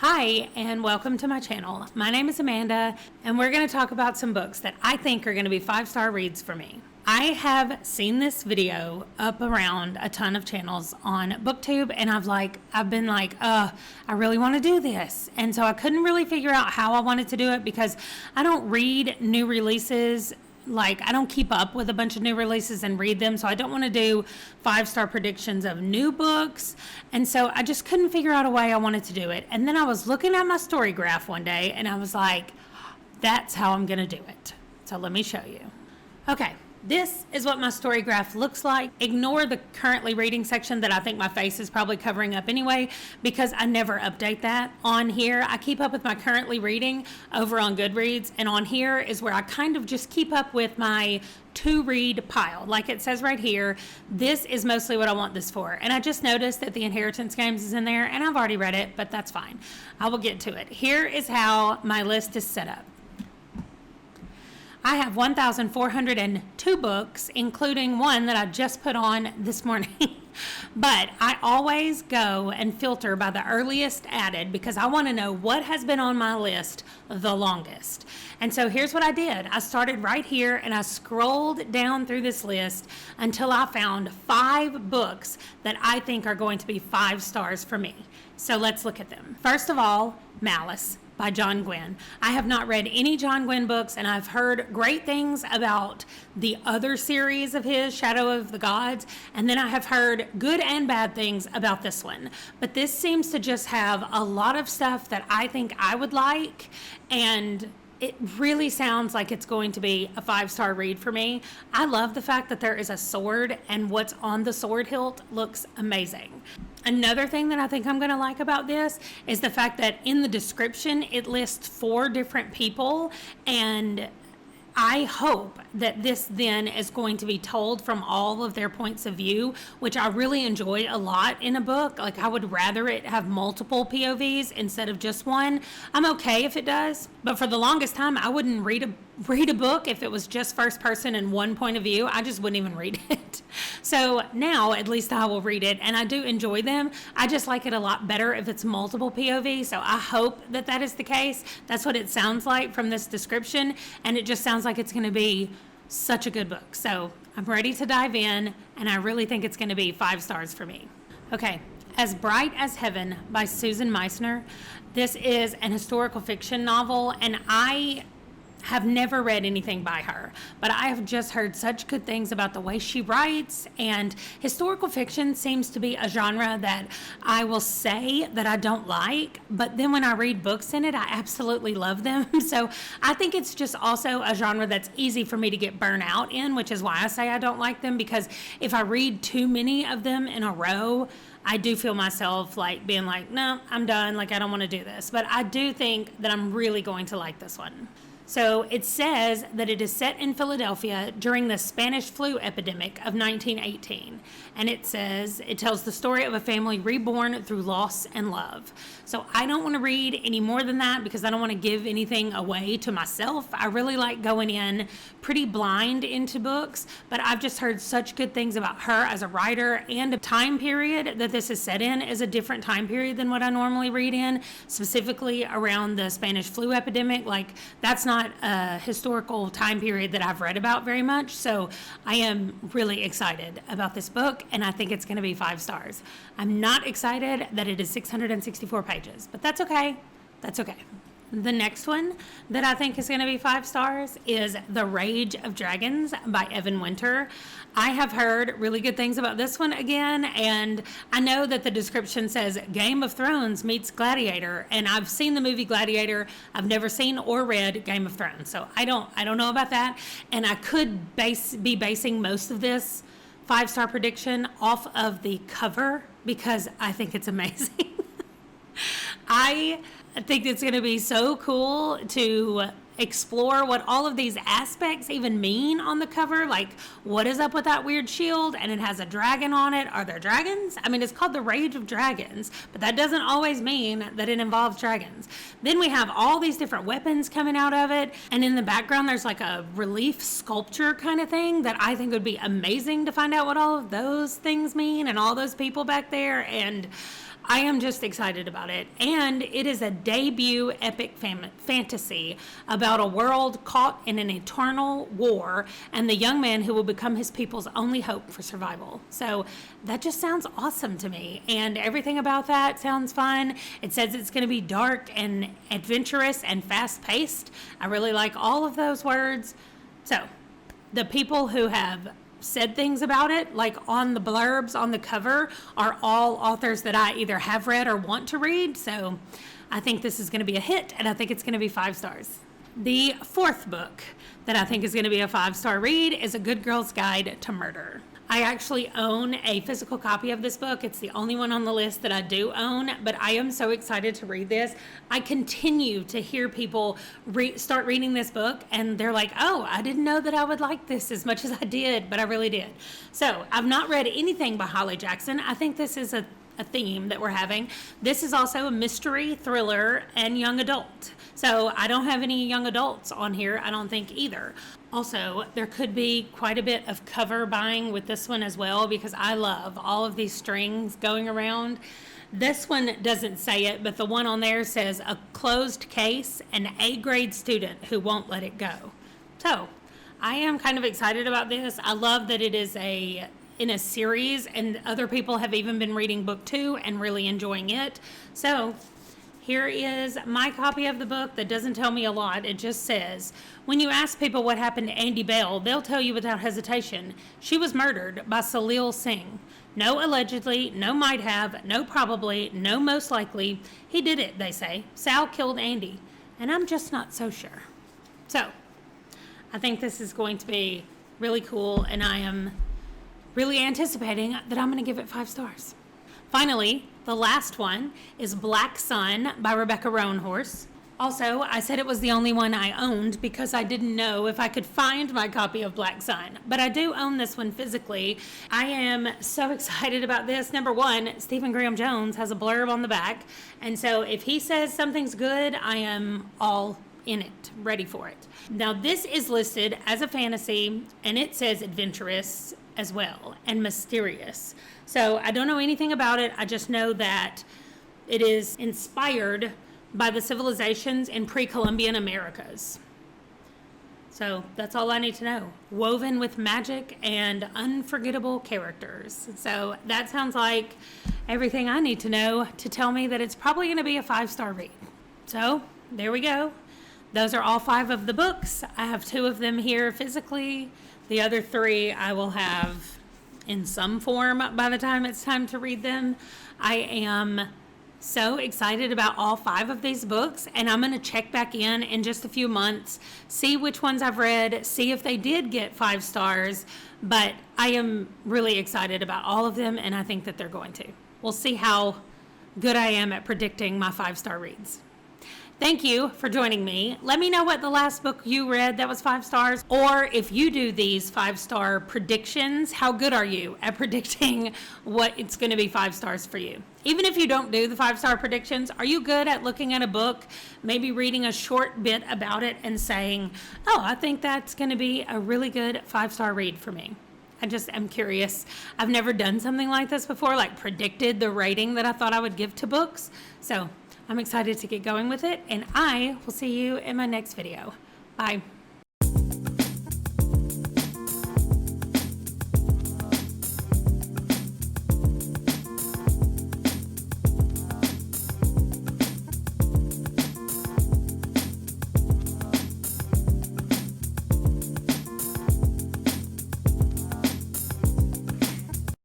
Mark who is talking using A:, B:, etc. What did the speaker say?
A: Hi, and welcome to my channel. My name is Amanda, and we're going to talk about some books that I think are going to be 5-star reads for me. I have seen this video up around a ton of channels on BookTube, and I've been like, I really want to do this. And so I couldn't really figure out how I wanted to do it because I don't read new releases. I don't keep up with a bunch of new releases and read them, so I don't want to do 5-star predictions of new books. And so I just couldn't figure out a way I wanted to do it. And then I was looking at my Storygraph one day, and I was like, that's how I'm going to do it. So let me show you. Okay. This is what my Storygraph looks like. Ignore the currently reading section that I think my face is probably covering up anyway, because I never update that on here. I keep up with my currently reading over on Goodreads, and on here is where I kind of just keep up with my to-read pile. Like it says right here, this is mostly what I want this for. And I just noticed that the Inheritance Games is in there, and I've already read it, but that's fine. I will get to it. Here is how my list is set up. I have 1,402 books, including one that I just put on this morning. But I always go and filter by the earliest added because I want to know what has been on my list the longest. And so here's what I did. I started right here and I scrolled down through this list until I found 5 books that I think are going to be 5 stars for me. So let's look at them. First of all, Malice by John Gwynne. I have not read any John Gwynne books, and I've heard great things about the other series of his, Shadow of the Gods, and then I have heard good and bad things about this one. But this seems to just have a lot of stuff that I think I would like, and it really sounds like it's going to be a 5-star read for me. I love the fact that there is a sword, and what's on the sword hilt looks amazing. Another thing that I think I'm going to like about this is the fact that in the description it lists 4 different people, and I hope that this then is going to be told from all of their points of view, which I really enjoy a lot in a book. Like, I would rather it have multiple POVs instead of just one. I'm okay if it does, but for the longest time I wouldn't read a book if it was just first person and one point of view. I just wouldn't even read it. So now at least I will read it, and I do enjoy them. I just like it a lot better if it's multiple POV, so I hope that that is the case. That's what it sounds like from this description, and it just sounds like it's going to be such a good book. So I'm ready to dive in, and I really think it's going to be 5 stars for me. Okay, As Bright as Heaven by Susan Meissner. This is an historical fiction novel, and I have never read anything by her, but I have just heard such good things about the way she writes, and historical fiction seems to be a genre that I will say that I don't like, but then when I read books in it, I absolutely love them. So I think it's just also a genre that's easy for me to get burnt out in, which is why I say I don't like them, because if I read too many of them in a row, I do feel myself like being like, no, I'm done, like I don't want to do this. But I do think that I'm really going to like this one. So it says that it is set in Philadelphia during the Spanish flu epidemic of 1918. And it tells the story of a family reborn through loss and love. So I don't want to read any more than that because I don't want to give anything away to myself. I really like going in pretty blind into books, but I've just heard such good things about her as a writer, and the time period that this is set in is a different time period than what I normally read in, specifically around the Spanish flu epidemic. Like, that's not a historical time period that I've read about very much, so I am really excited about this book, and I think it's going to be 5 stars. I'm not excited that it is 664 pages, but that's okay. That's okay. The next one that I think is going to be 5 stars is The Rage of Dragons by Evan Winter. I have heard really good things about this one again, and I know that the description says Game of Thrones meets Gladiator, and I've seen the movie Gladiator. I've never seen or read Game of Thrones, so I don't know about that, and I could be basing most of this 5-star prediction off of the cover because I think it's amazing. I think it's going to be so cool to explore what all of these aspects even mean on the cover. Like, what is up with that weird shield? And it has a dragon on it. Are there dragons? I mean, it's called The Rage of Dragons, but that doesn't always mean that it involves dragons. Then we have all these different weapons coming out of it. And in the background, there's like a relief sculpture kind of thing that I think would be amazing to find out what all of those things mean and all those people back there. And I am just excited about it. And it is a debut epic fantasy about a world caught in an eternal war and the young man who will become his people's only hope for survival. So that just sounds awesome to me. And everything about that sounds fun. It says it's going to be dark and adventurous and fast-paced. I really like all of those words. So the people who have said things about it, like on the blurbs on the cover, are all authors that I either have read or want to read. So I think this is going to be a hit, and I think it's going to be 5 stars. The fourth book that I think is going to be a 5-star read is A Good Girl's Guide to Murder. I actually own a physical copy of this book. It's the only one on the list that I do own, but I am so excited to read this. I continue to hear people start reading this book, and they're like, oh, I didn't know that I would like this as much as I did, but I really did. So I've not read anything by Holly Jackson. I think this is a theme that we're having. This is also a mystery, thriller, and young adult. So I don't have any young adults on here, I don't think either. Also, there could be quite a bit of cover buying with this one as well, because I love all of these strings going around. This one doesn't say it, but the one on there says a closed case, an A-grade student who won't let it go. So I am kind of excited about this. I love that it is in a series, and other people have even been reading book 2 and really enjoying it. So here is my copy of the book that doesn't tell me a lot. It just says, when you ask people what happened to Andy Bell, they'll tell you without hesitation. She was murdered by Salil Singh. No allegedly, no might have, no probably, no most likely. He did it, they say. Sal killed Andy. And I'm just not so sure. So I think this is going to be really cool, and I am really anticipating that I'm going to give it 5 stars. Finally, the last one is Black Sun by Rebecca Roanhorse. Also, I said it was the only one I owned because I didn't know if I could find my copy of Black Sun, but I do own this one physically. I am so excited about this. Number one, Stephen Graham Jones has a blurb on the back, and so if he says something's good, I am all in it, ready for it. Now, this is listed as a fantasy, and it says adventurous as well, and mysterious. So I don't know anything about it. I just know that it is inspired by the civilizations in pre-Columbian Americas. So that's all I need to know. Woven with magic and unforgettable characters. So that sounds like everything I need to know to tell me that it's probably going to be a 5-star read. So there we go. Those are all 5 of the books. I have 2 of them here physically. The other 3 I will have in some form by the time it's time to read them. I am so excited about all 5 of these books, and I'm going to check back in just a few months, see which ones I've read, see if they did get 5 stars, but I am really excited about all of them, and I think that they're going to. We'll see how good I am at predicting my 5-star reads. Thank you for joining me. Let me know what the last book you read that was 5 stars, or if you do these 5-star predictions, how good are you at predicting what it's going to be 5 stars for you? Even if you don't do the 5-star predictions, are you good at looking at a book, maybe reading a short bit about it and saying, oh, I think that's going to be a really good 5-star read for me? I just am curious. I've never done something like this before, like predicted the rating that I thought I would give to books. So I'm excited to get going with it, and I will see you in my next video. Bye.